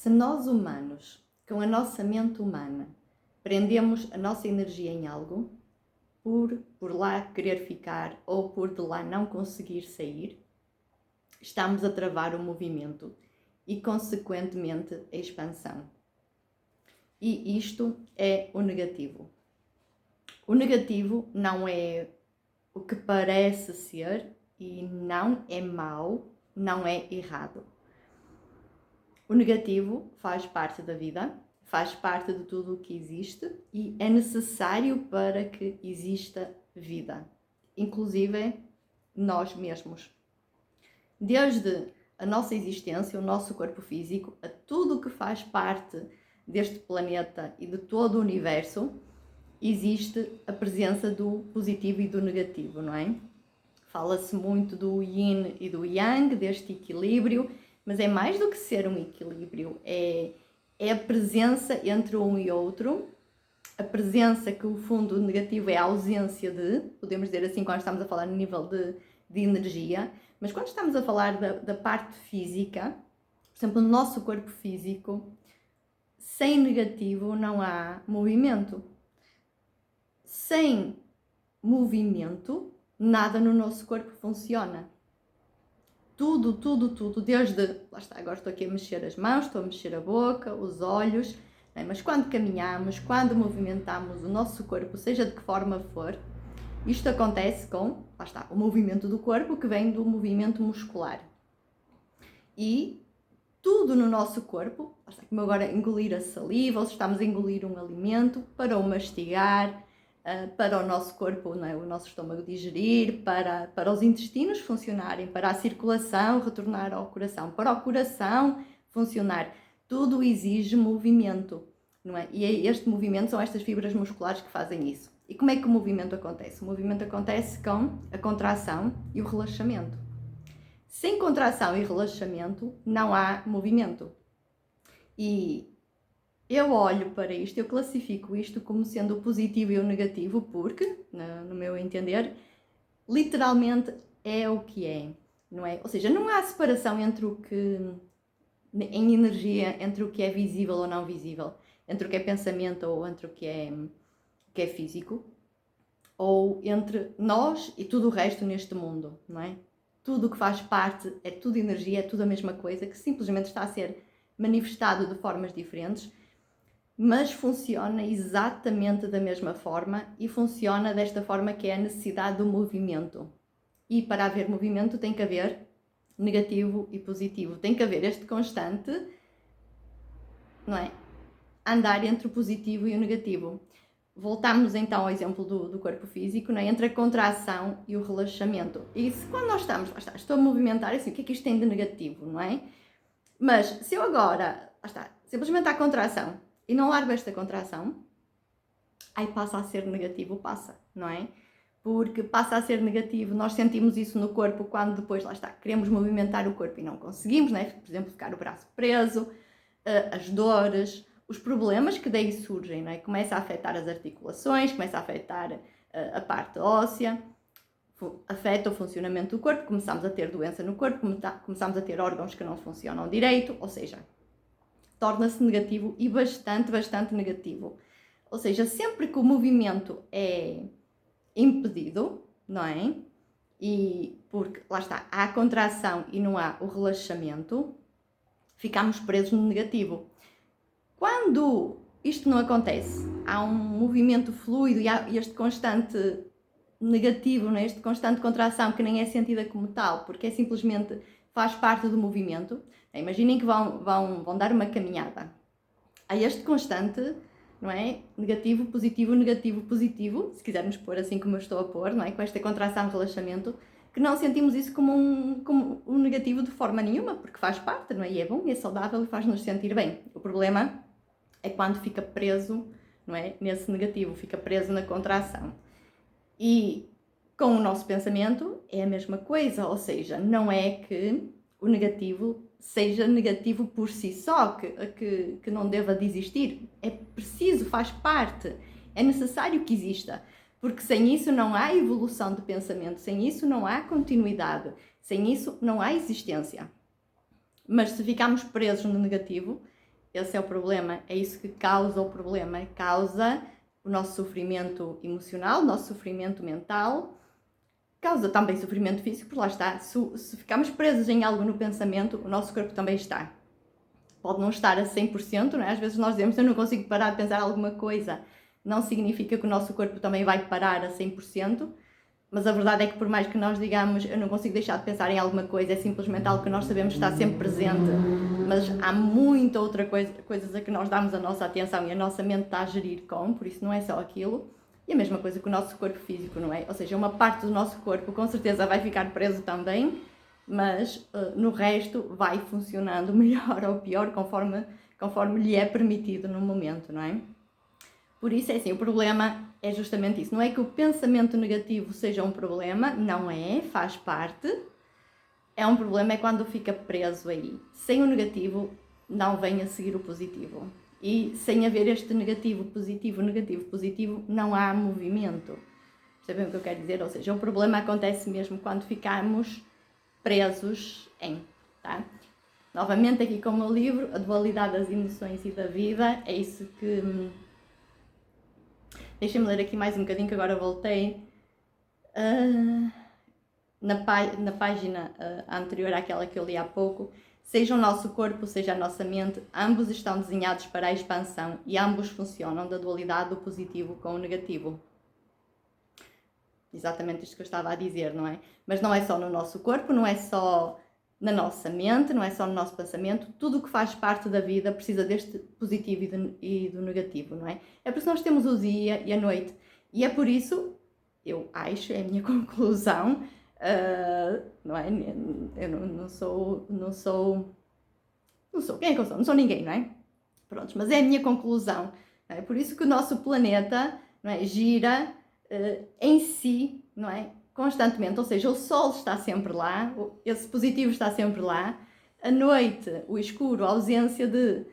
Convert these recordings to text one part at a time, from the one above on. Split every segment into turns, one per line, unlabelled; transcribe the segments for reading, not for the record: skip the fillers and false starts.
Se nós humanos, com a nossa mente humana, prendemos a nossa energia em algo, por lá querer ficar ou por de lá não conseguir sair, estamos a travar o movimento e, consequentemente, a expansão. E isto é o negativo. O negativo não é o que parece ser e não é mau, não é errado. O negativo faz parte da vida, faz parte de tudo o que existe e é necessário para que exista vida, inclusive nós mesmos. Desde a nossa existência, o nosso corpo físico, a tudo o que faz parte deste planeta e de todo o universo, existe a presença do positivo e do negativo, não é? Fala-se muito do yin e do yang, deste equilíbrio, mas é mais do que ser um equilíbrio, é a presença entre um e outro, a presença que o fundo negativo é a ausência de, podemos dizer assim quando estamos a falar no nível de energia, mas quando estamos a falar da parte física, por exemplo, no nosso corpo físico, sem negativo não há movimento. Sem movimento, nada no nosso corpo funciona. Tudo, desde, lá está, agora estou aqui a mexer as mãos, estou a mexer a boca, os olhos, mas quando caminhamos, quando movimentamos o nosso corpo, seja de que forma for, isto acontece com, lá está, o movimento do corpo que vem do movimento muscular. E tudo no nosso corpo, lá está, como agora engolir a saliva, ou se estamos a engolir um alimento, para o mastigar, para o nosso corpo, não é? O nosso estômago digerir, para os intestinos funcionarem, para a circulação retornar ao coração, para o coração funcionar. Tudo exige movimento, não é? E este movimento são estas fibras musculares que fazem isso. E como é que o movimento acontece? O movimento acontece com a contração e o relaxamento. Sem contração e relaxamento não há movimento. E eu olho para isto, eu classifico isto como sendo o positivo e o negativo porque, no meu entender, literalmente é o que é, não é? Ou seja, não há separação entre o que, em energia, entre o que é visível ou não visível, entre o que é pensamento ou entre o que é físico, ou entre nós e tudo o resto neste mundo, não é? Tudo o que faz parte é tudo energia, é tudo a mesma coisa, que simplesmente está a ser manifestado de formas diferentes, mas funciona exatamente da mesma forma e funciona desta forma que é a necessidade do movimento. E para haver movimento tem que haver negativo e positivo. Tem que haver este constante, não é? Andar entre o positivo e o negativo. Voltamos então ao exemplo do corpo físico, não é? Entre a contração e o relaxamento. E se quando nós estamos, estou a movimentar, assim, o que é que isto tem de negativo, não é? Mas se eu agora, simplesmente há contração, e não largo esta contração, aí passa a ser negativo, não é? Porque passa a ser negativo, nós sentimos isso no corpo quando depois, lá está, queremos movimentar o corpo e não conseguimos, não é? Por exemplo, ficar o braço preso, as dores, os problemas que daí surgem, não é? Começa a afetar as articulações, começa a afetar a parte óssea, afeta o funcionamento do corpo, começamos a ter doença no corpo, começamos a ter órgãos que não funcionam direito, ou seja, torna-se negativo e bastante negativo. Ou seja, sempre que o movimento é impedido, não é? E porque, lá está, há a contração e não há o relaxamento, ficamos presos no negativo. Quando isto não acontece, há um movimento fluido e há este constante negativo, não é? Este constante contração que nem é sentida como tal, porque é simplesmente faz parte do movimento. Imaginem que vão dar uma caminhada. Há este constante, não é? Negativo, positivo, se quisermos pôr assim como eu estou a pôr, não é? Com esta contração e relaxamento, que não sentimos isso como um negativo de forma nenhuma, porque faz parte, não é? E é bom, e é saudável e faz-nos sentir bem. O problema é quando fica preso, não é? Nesse negativo, fica preso na contração. E com o nosso pensamento é a mesma coisa, ou seja, não é que o negativo seja negativo por si só, que não deva de existir. É preciso, faz parte, é necessário que exista, porque sem isso não há evolução de pensamento, sem isso não há continuidade, sem isso não há existência. Mas se ficarmos presos no negativo, Esse é o problema, é isso que causa o problema, causa o nosso sofrimento emocional, o nosso sofrimento mental, causa também sofrimento físico, porque lá está, se ficarmos presos em algo no pensamento, o nosso corpo também está. Pode não estar a 100%, não é? Às vezes nós dizemos, eu não consigo parar de pensar alguma coisa, não significa que o nosso corpo também vai parar a 100%, mas a verdade é que por mais que nós digamos, eu não consigo deixar de pensar em alguma coisa, é simplesmente algo que nós sabemos que está sempre presente, mas há muita outra coisas a que nós damos a nossa atenção e a nossa mente está a gerir com, por isso não é só aquilo. E a mesma coisa com o nosso corpo físico, não é? Ou seja, uma parte do nosso corpo com certeza vai ficar preso também, mas no resto vai funcionando melhor ou pior conforme lhe é permitido no momento, não é? Por isso é assim, o problema é justamente isso. Não é que o pensamento negativo seja um problema, não é, faz parte. É um problema é quando fica preso aí. Sem o negativo, não vem a seguir o positivo. E sem haver este negativo, positivo, negativo, positivo, não há movimento. Percebem o que eu quero dizer? Ou seja, o problema acontece mesmo quando ficamos presos em, tá? Novamente aqui com o meu livro, A Dualidade das Emoções e da Vida, é isso que... Deixem-me ler aqui mais um bocadinho que agora voltei. Na página anterior àquela que eu li há pouco, seja o nosso corpo, seja a nossa mente, ambos estão desenhados para a expansão e ambos funcionam da dualidade do positivo com o negativo. Exatamente isto que eu estava a dizer, não é? Mas não é só no nosso corpo, não é só na nossa mente, não é só no nosso pensamento, tudo o que faz parte da vida precisa deste positivo e do negativo, não é? É por isso que nós temos o dia e a noite, e é por isso, eu acho, é a minha conclusão, não é? Eu não sou, quem é que eu sou? Não sou ninguém, não é? Pronto, mas é a minha conclusão, não é? Por isso que o nosso planeta, não é, gira em si, não é? Constantemente, ou seja, o sol está sempre lá, esse positivo está sempre lá, a noite, o escuro, a ausência de,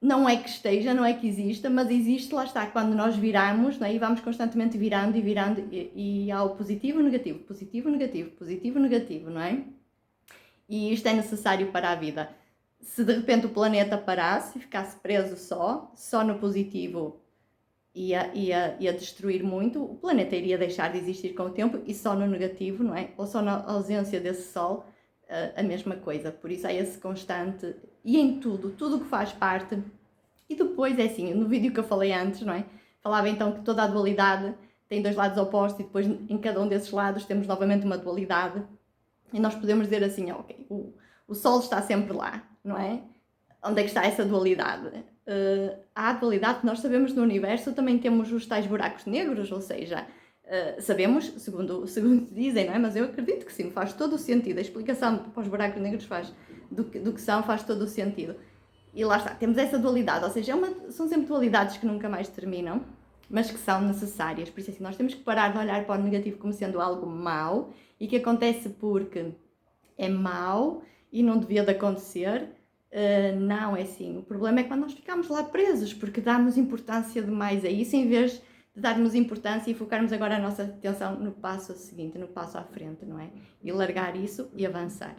não é que esteja, não é que exista, mas existe, lá está, quando nós viramos, não é? E vamos constantemente virando e virando, e há o positivo e o negativo, positivo e negativo, positivo e negativo, não é? E isto é necessário para a vida. Se de repente o planeta parasse e ficasse preso só no positivo, ia destruir muito, o planeta iria deixar de existir com o tempo, e só no negativo, não é? Ou só na ausência desse sol, a mesma coisa. Por isso há esse constante, e em tudo o que faz parte. E depois é assim, no vídeo que eu falei antes, não é? Falava então que toda a dualidade tem dois lados opostos, e depois em cada um desses lados temos novamente uma dualidade, e nós podemos dizer assim, ok, o sol está sempre lá, não é? Onde é que está essa dualidade? Há a dualidade que nós sabemos no universo, também temos os tais buracos negros, ou seja, sabemos, segundo dizem, não é? Mas eu acredito que sim, faz todo o sentido. A explicação para os buracos negros do que são faz todo o sentido. E lá está, temos essa dualidade, ou seja, são sempre dualidades que nunca mais terminam, mas que são necessárias. Por isso assim, nós temos que parar de olhar para o negativo como sendo algo mau e que acontece porque é mau e não devia de acontecer. Não, é assim, o problema é quando nós ficamos lá presos, porque damos importância demais a isso, em vez de darmos importância e focarmos agora a nossa atenção no passo seguinte, no passo à frente, não é? E largar isso e avançar.